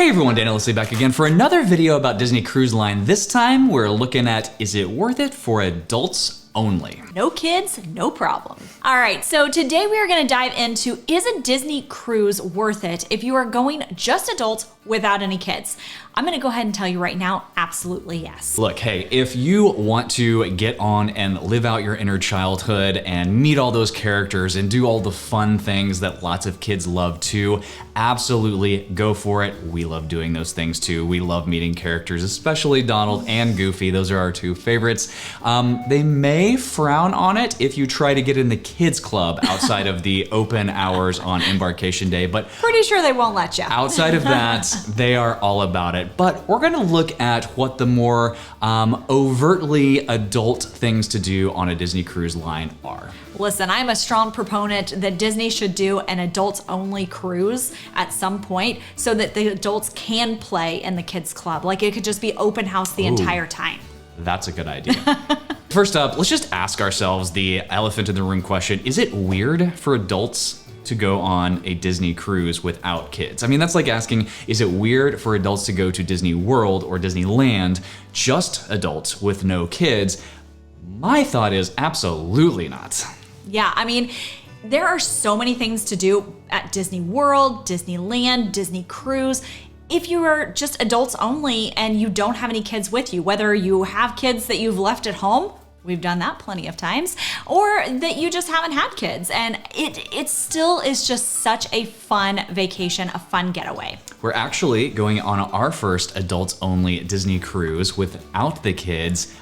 Hey everyone, Dan Ellisley back again for another video about Disney Cruise Line. This time we're looking at, is it worth it for adults only? No kids, no problem. All right, so today we are gonna dive into, is a Disney cruise worth it if you are going just adults without any kids? I'm gonna go ahead and tell you right now, absolutely yes. Look, hey, if you want to get on and live out your inner childhood and meet all those characters and do all the fun things that lots of kids love too, absolutely go for it. We love doing those things too. We love meeting characters, especially Donald and Goofy. Those are our two favorites. They may frown on it if you try to get in the kids club outside of the open hours on embarkation day, but pretty sure they won't let you. Outside of that, they are all about it. But we're gonna look at what the more overtly adult things to do on a Disney Cruise Line are. Listen, I'm a strong proponent that Disney should do an adults-only cruise at some point so that the adults can play in the kids club. Like it could just be open house the entire time. That's a good idea. First up, let's just ask ourselves the elephant in the room question. Is it weird for adults to go on a Disney cruise without kids? I mean, that's like asking, is it weird for adults to go to Disney World or Disneyland, just adults with no kids? My thought is absolutely not. Yeah, I mean, there are so many things to do at Disney World, Disneyland, Disney Cruise. If you are just adults only and you don't have any kids with you, whether you have kids that you've left at home, we've done that plenty of times, or that you just haven't had kids, and it still is just such a fun vacation, a fun getaway. We're actually going on our first adults-only Disney cruise without the kids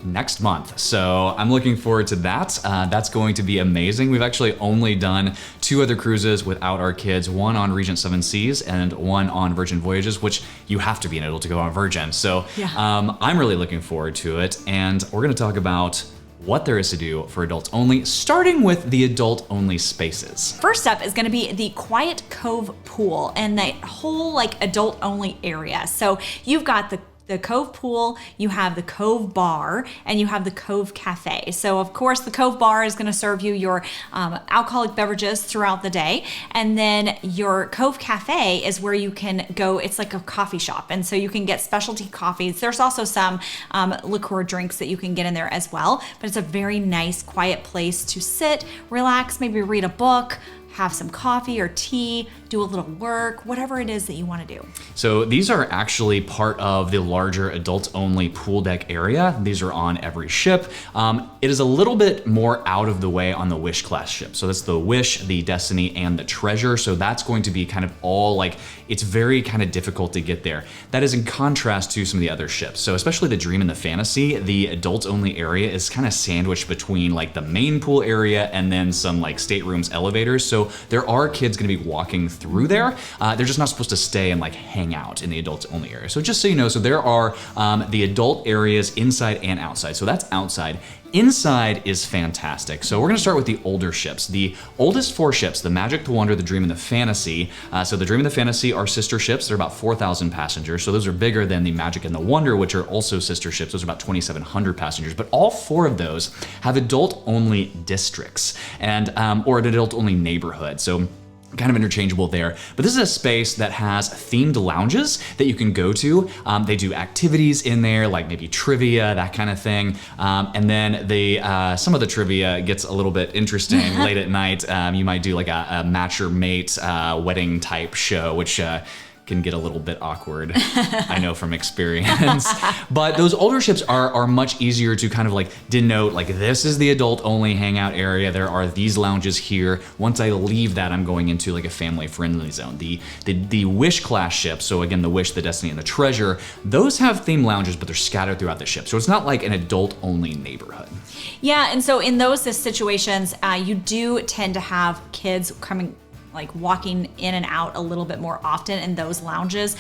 next month. So I'm looking forward to that. That's going to be amazing. We've actually only done 2 other cruises without our kids, one on Regent Seven Seas and one on Virgin Voyages, which you have to be an adult to go on Virgin. So yeah. I'm really looking forward to it. And we're gonna talk about what there is to do for adults only, starting with the adult only spaces. First up is gonna be the Quiet Cove pool and that whole like adult only area. So you've got the Cove pool, you have the Cove bar, and you have the Cove cafe. So of course the Cove bar is gonna serve you your alcoholic beverages throughout the day. And then your Cove cafe is where you can go, it's like a coffee shop. And so you can get specialty coffees. There's also some liqueur drinks that you can get in there as well. But it's a very nice, quiet place to sit, relax, maybe read a book, have some coffee or tea, do a little work, whatever it is that you want to do. So these are actually part of the larger adults-only pool deck area. These are on every ship. It is a little bit more out of the way on the Wish class ship. So that's the Wish, the Destiny, and the Treasure. So that's going to be kind of all like, it's very kind of difficult to get there. That is in contrast to some of the other ships. So especially the Dream and the Fantasy, the adults-only area is kind of sandwiched between like the main pool area and then some like staterooms, elevators. So there are kids gonna be walking through there. They're just not supposed to stay and like hang out in the adults only area. So just so you know, so there are the adult areas inside and outside. So that's outside. Inside is fantastic. So we're gonna start with the older ships. The oldest 4 ships, the Magic, the Wonder, the Dream, and the Fantasy. So the Dream and the Fantasy are sister ships. They're about 4,000 passengers. So those are bigger than the Magic and the Wonder, which are also sister ships. Those are about 2,700 passengers. But all 4 of those have adult-only districts and or an adult-only neighborhood. So kind of interchangeable there. But this is a space that has themed lounges that you can go to. They do activities in there, like maybe trivia, that kind of thing. And then some of the trivia gets a little bit interesting late at night. You might do like a match your mate wedding type show, which can get a little bit awkward, I know from experience. But those older ships are much easier to kind of like denote, like this is the adult only hangout area, there are these lounges here. Once I leave that, I'm going into like a family friendly zone. The Wish class ships, so again, the Wish, the Destiny, and the Treasure, those have themed lounges, but they're scattered throughout the ship. So it's not like an adult only neighborhood. Yeah, and so in those situations, you do tend to have kids coming, like walking in and out a little bit more often in those lounges.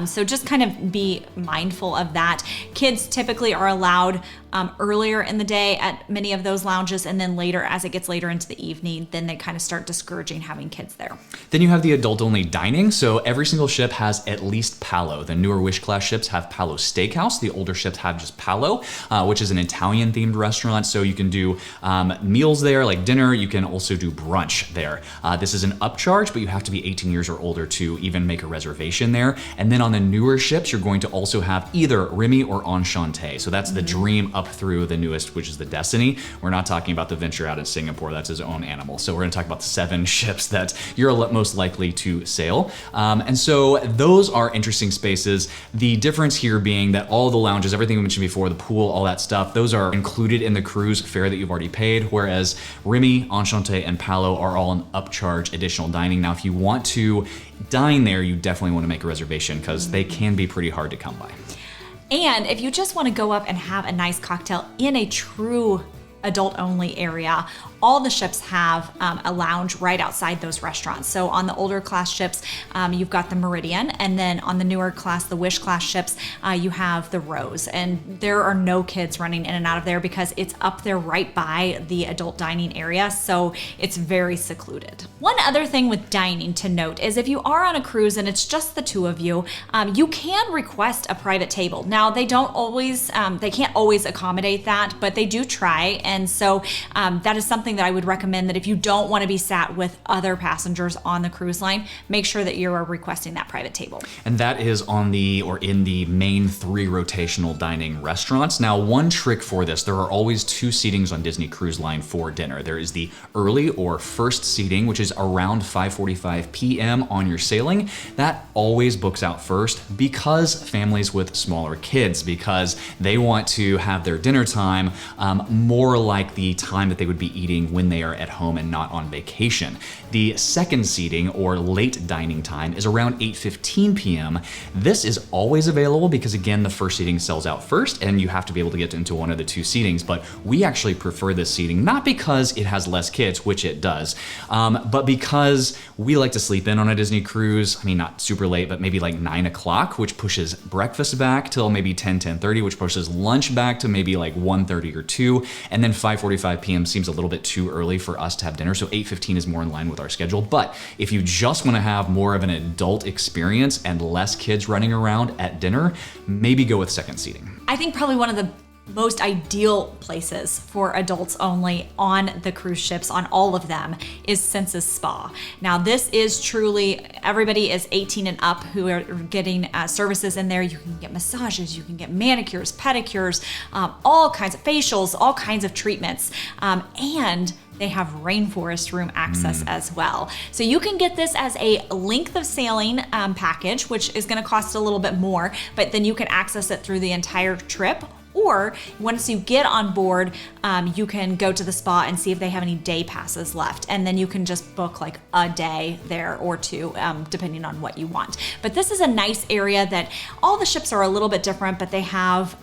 So just kind of be mindful of that. Kids typically are allowed earlier in the day at many of those lounges, and then later, as it gets later into the evening, then they kind of start discouraging having kids there. Then you have the adult-only dining. So every single ship has at least Palo. The newer Wish class ships have Palo Steakhouse. The older ships have just Palo, which is an Italian-themed restaurant. So you can do meals there, like dinner. You can also do brunch there. This is an upgraded upcharge, but you have to be 18 years or older to even make a reservation there. And then on the newer ships, you're going to also have either Remy or Enchante. So that's the Dream up through the newest, which is the Destiny. We're not talking about the Venture out in Singapore. That's his own animal. So we're going to talk about the 7 ships that you're most likely to sail. And so those are interesting spaces. The difference here being that all the lounges, everything we mentioned before, the pool, all that stuff, those are included in the cruise fare that you've already paid, whereas Remy, Enchante, and Palo are all an upcharge additional dining. Now, if you want to dine there, you definitely want to make a reservation because they can be pretty hard to come by. And if you just want to go up and have a nice cocktail in a true adult-only area, all the ships have a lounge right outside those restaurants. So on the older class ships, you've got the Meridian, and then on the newer class, the Wish class ships, you have the Rose. And there are no kids running in and out of there because it's up there right by the adult dining area, so it's very secluded. One other thing with dining to note is if you are on a cruise and it's just the two of you, you can request a private table. Now, they don't always, they can't always accommodate that, but they do try. And so that is something that I would recommend, that if you don't want to be sat with other passengers on the cruise line, make sure that you are requesting that private table. And that is on the, or in the main 3 rotational dining restaurants. Now, one trick for this, there are always 2 seatings on Disney Cruise Line for dinner. There is the early or first seating, which is around 5:45 p.m. on your sailing. That always books out first because families with smaller kids, because they want to have their dinner time more like the time that they would be eating when they are at home and not on vacation. The second seating, or late dining time, is around 8:15 p.m. This is always available because, again, the first seating sells out first and you have to be able to get into one of the 2 seatings, but we actually prefer this seating, not because it has less kids, which it does, but because we like to sleep in on a Disney cruise. I mean, not super late, but maybe like 9 o'clock, which pushes breakfast back till maybe 10:30, which pushes lunch back to maybe like 1:30 or 2, and then 5:45 p.m. seems a little bit too early for us to have dinner, so 8:15 is more in line with our schedule. But if you just want to have more of an adult experience and less kids running around at dinner, maybe go with second seating. I think probably one of the most ideal places for adults only on the cruise ships, on all of them, is Senses Spa. Now, this is truly, everybody is 18 and up who are getting services in there. You can get massages, you can get manicures, pedicures, all kinds of facials, all kinds of treatments, and they have rainforest room access as well. So you can get this as a length of sailing package, which is going to cost a little bit more, but then you can access it through the entire trip. Or once you get on board, you can go to the spa and see if they have any day passes left. And then you can just book like a day there or 2, depending on what you want. But this is a nice area that all the ships are a little bit different, but they have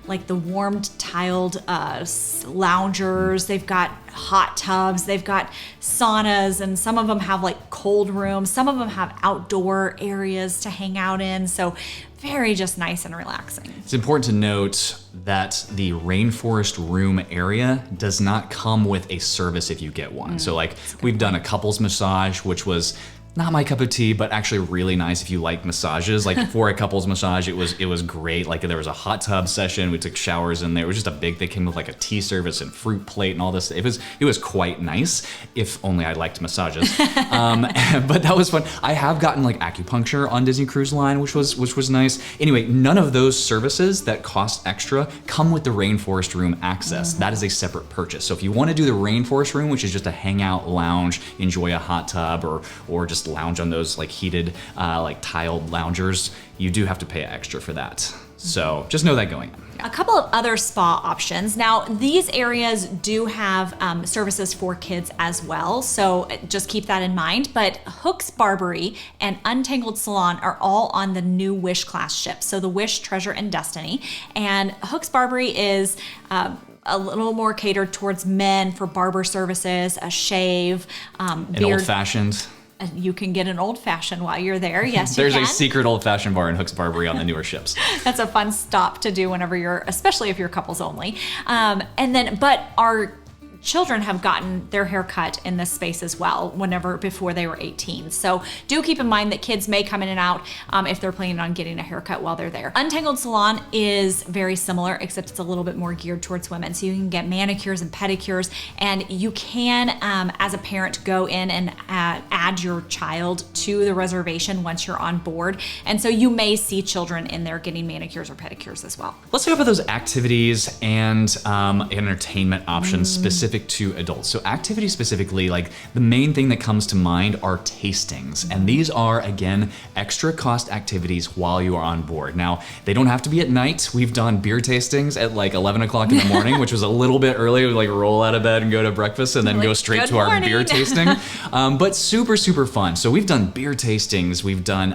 like the warmed tiled loungers. They've got hot tubs, they've got saunas, and some of them have like cold rooms. Some of them have outdoor areas to hang out in. So very just nice and relaxing. It's important to note that the rainforest room area does not come with a service if you get one. So like we've done a couples massage, which was not my cup of tea, but actually really nice if you like massages. Like for a couples massage, it was great. Like there was a hot tub session, we took showers in there. It was just a big, they came with like a tea service and fruit plate and all this. It was quite nice, if only I liked massages. But that was fun. I have gotten like acupuncture on Disney Cruise Line, which was nice. Anyway, none of those services that cost extra come with the rainforest room access. That is a separate purchase. So if you want to do the rainforest room, which is just a hangout lounge, enjoy a hot tub, or just lounge on those like heated, like tiled loungers, you do have to pay extra for that. So just know that going in. A couple of other spa options. Now, these areas do have services for kids as well, so just keep that in mind. But Hook's Barbary and Untangled Salon are all on the new Wish class ship, so the Wish, Treasure, and Destiny. And Hook's Barbary is a little more catered towards men for barber services, a shave, beard. Old-fashioned. You can get an old-fashioned while you're there. Yes, you There's can. a secret old-fashioned bar in Hook's Barbary on the newer ships. That's a fun stop to do whenever you're, especially if you're couples only. But our children have gotten their hair cut in this space as well before they were 18. So do keep in mind that kids may come in and out if they're planning on getting a haircut while they're there. Untangled Salon is very similar, except it's a little bit more geared towards women. So you can get manicures and pedicures, and you can, as a parent, go in and add your child to the reservation once you're on board. And so you may see children in there getting manicures or pedicures as well. Let's talk about those activities and entertainment options specific to adults. So activities specifically, like the main thing that comes to mind are tastings. And these are, again, extra cost activities while you are on board. Now, they don't have to be at night. We've done beer tastings at like 11 o'clock in the morning, which was a little bit early. We like roll out of bed and go to breakfast and then go straight to our beer tasting. But super, super fun. So we've done beer tastings. We've done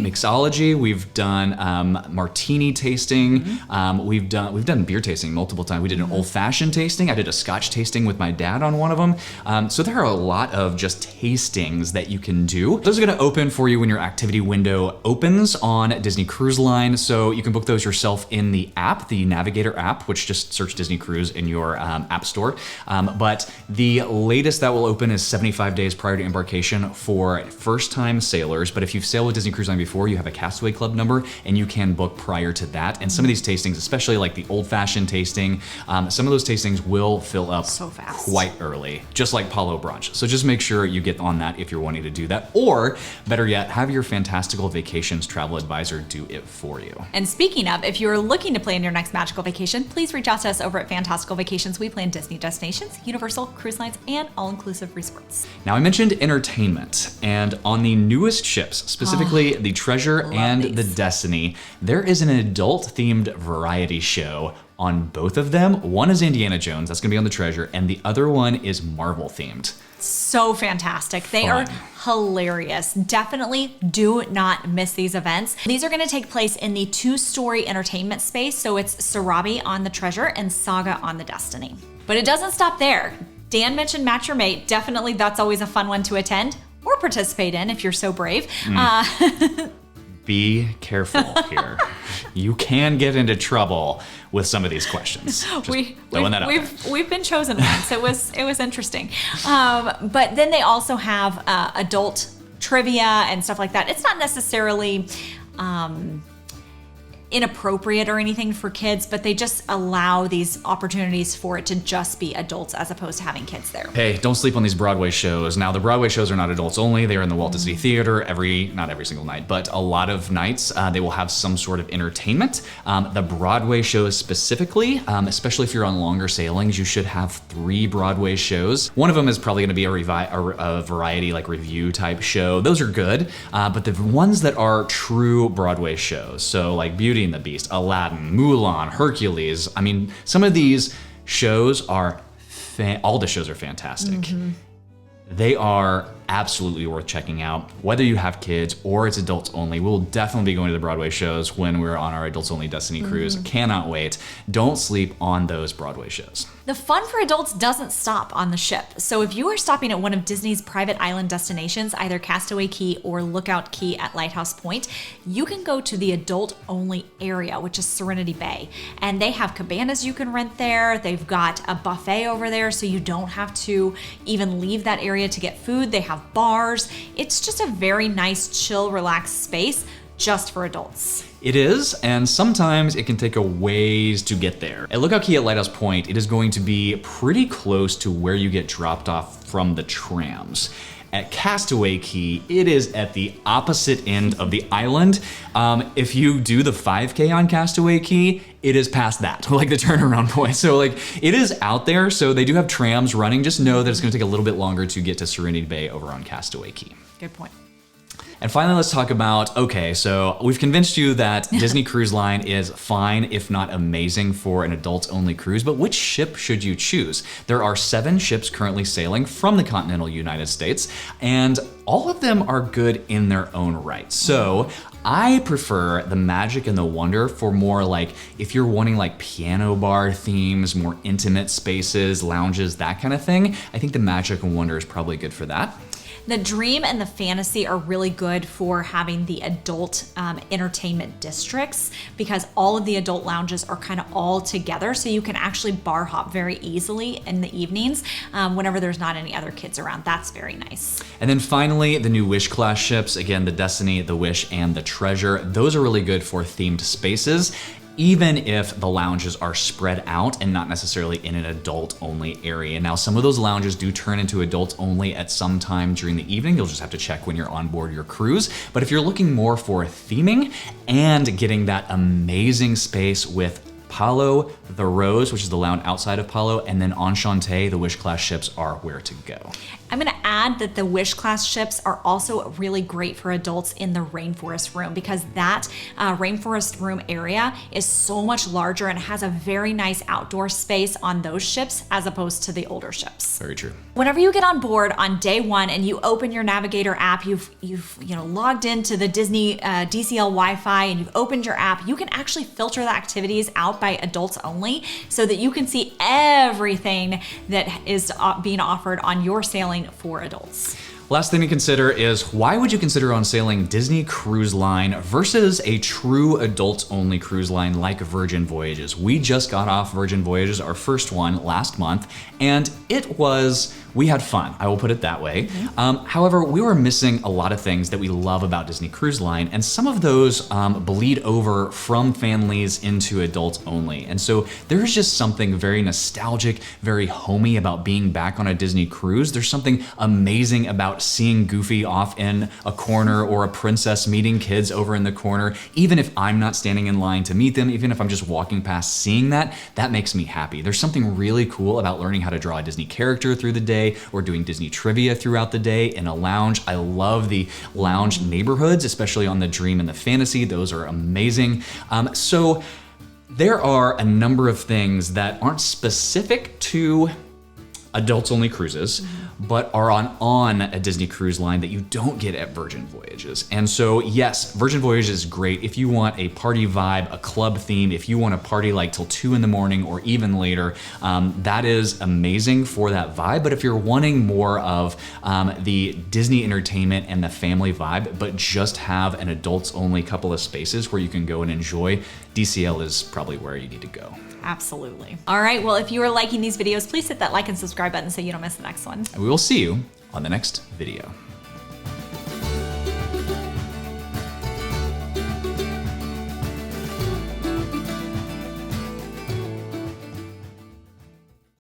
mixology. We've done martini tasting. We've done beer tasting multiple times. We did an old fashioned tasting. I did a Scotch tasting with my dad on one of them. So there are a lot of just tastings that you can do. Those are going to open for you when your activity window opens on Disney Cruise Line. So you can book those yourself in the app, the Navigator app, which just search Disney Cruise in your app store. But the latest that will open is 75 days prior to embarkation for first-time sailors. But if you've sailed with Disney Cruise Line before, you have a Castaway Club number and you can book prior to that. And some of these tastings, especially like the old-fashioned tasting, some of those tastings will fill up so fast, quite early, just like Palo Brunch. So just make sure you get on that if you're wanting to do that. Or better yet, have your Fantastical Vacations travel advisor do it for you. And speaking of, if you're looking to plan your next magical vacation, please reach out to us over at Fantastical Vacations. We plan Disney destinations, Universal, cruise lines, and all-inclusive resorts. Now, I mentioned entertainment, and on the newest ships, specifically the Treasure and the Destiny, there is an adult-themed variety show on both of them. One is Indiana Jones, that's gonna be on the Treasure, and the other one is Marvel-themed. So fantastic. They are hilarious. Definitely do not miss these events. These are going to take place in the two-story entertainment space. So it's Sarabi on the Treasure and Saga on the Destiny. But it doesn't stop there. Dan mentioned Match Your Mate. Definitely that's always a fun one to attend or participate in if you're so brave. Be careful here. You can get into trouble with some of these questions. We've been chosen once. It was interesting. But then they also have adult trivia and stuff like that. It's not necessarily inappropriate or anything for kids, but they just allow these opportunities for it to just be adults as opposed to having kids there. Hey, don't sleep on these Broadway shows. Now, the Broadway shows are not adults only. They are in the Walt Disney Theater not every single night, but a lot of nights they will have some sort of entertainment. The Broadway shows specifically, especially if you're on longer sailings, you should have 3 Broadway shows. One of them is probably going to be a variety like review type show. Those are good, but the ones that are true Broadway shows, so like Beauty and the Beast, Aladdin, Mulan, Hercules. I mean, some of these shows are, all the shows are fantastic. They are absolutely worth checking out. Whether you have kids or it's adults only, we'll definitely be going to the Broadway shows when we're on our adults only Destiny cruise. Cannot wait. Don't sleep on those Broadway shows. The fun for adults doesn't stop on the ship. So if you are stopping at one of Disney's private island destinations, either Castaway Cay or Lookout Cay at Lighthouse Point, you can go to the adult only area, which is Serenity Bay. And they have cabanas you can rent there. They've got a buffet over there, so you don't have to even leave that area to get food. They have bars. It's just a very nice, chill, relaxed space just for adults. It is, and sometimes it can take a ways to get there. At Lookout Cay at Lighthouse Point, it is going to be pretty close to where you get dropped off from the trams. At Castaway Cay, it is at the opposite end of the island. If you do the 5K on Castaway Cay, it is past that, like the turnaround point. So like it is out there, so they do have trams running. Just know that it's gonna take a little bit longer to get to Serenity Bay over on Castaway Cay. Good point. And finally, let's talk about, okay, so we've convinced you that Disney Cruise Line is fine, if not amazing, for an adults-only cruise, but which ship should you choose? There are 7 ships currently sailing from the continental United States, and all of them are good in their own right. So I prefer the Magic and the Wonder for more like, if you're wanting like piano bar themes, more intimate spaces, lounges, that kind of thing, I think the Magic and Wonder is probably good for that. The Dream and the Fantasy are really good for having the adult entertainment districts because all of the adult lounges are kind of all together. So you can actually bar hop very easily in the evenings whenever there's not any other kids around. That's very nice. And then finally, the new Wish class ships, again, the Destiny, the Wish, and the Treasure. Those are really good for themed spaces, even if the lounges are spread out and not necessarily in an adult-only area. Now, some of those lounges do turn into adults-only at some time during the evening. You'll just have to check when you're on board your cruise. But if you're looking more for theming and getting that amazing space with Palo, the Rose, which is the lounge outside of Palo, and then Enchante, the Wish class ships are where to go. I'm gonna add that the Wish class ships are also really great for adults in the rainforest room because that rainforest room area is so much larger and has a very nice outdoor space on those ships as opposed to the older ships. Very true. Whenever you get on board on day one and you open your Navigator app, you've logged into the Disney DCL Wi-Fi and you've opened your app, you can actually filter the activities out by adults only so that you can see everything that is being offered on your sailing for adults. Last thing to consider is why would you consider on sailing Disney Cruise Line versus a true adults-only cruise line like Virgin Voyages? We just got off Virgin Voyages, our first one last month, and we had fun, I will put it that way. However, we were missing a lot of things that we love about Disney Cruise Line, and some of those bleed over from families into adults only. And so there's just something very nostalgic, very homey about being back on a Disney cruise. There's something amazing about seeing Goofy off in a corner or a princess meeting kids over in the corner. Even if I'm not standing in line to meet them, even if I'm just walking past seeing that makes me happy. There's something really cool about learning how to draw a Disney character through the day or doing Disney trivia throughout the day in a lounge. I love the lounge neighborhoods, especially on the Dream and the Fantasy. Those are amazing. So there are a number of things that aren't specific to adults only cruises, but are on a Disney Cruise Line that you don't get at Virgin Voyages. And so yes, Virgin Voyages is great if you want a party vibe, a club theme, if you want to party like till 2 in the morning or even later, that is amazing for that vibe. But if you're wanting more of the Disney entertainment and the family vibe, but just have an adults only couple of spaces where you can go and enjoy, DCL is probably where you need to go. Absolutely. All right, well, if you are liking these videos, please hit that like and subscribe button so you don't miss the next one. And we will see you on the next video.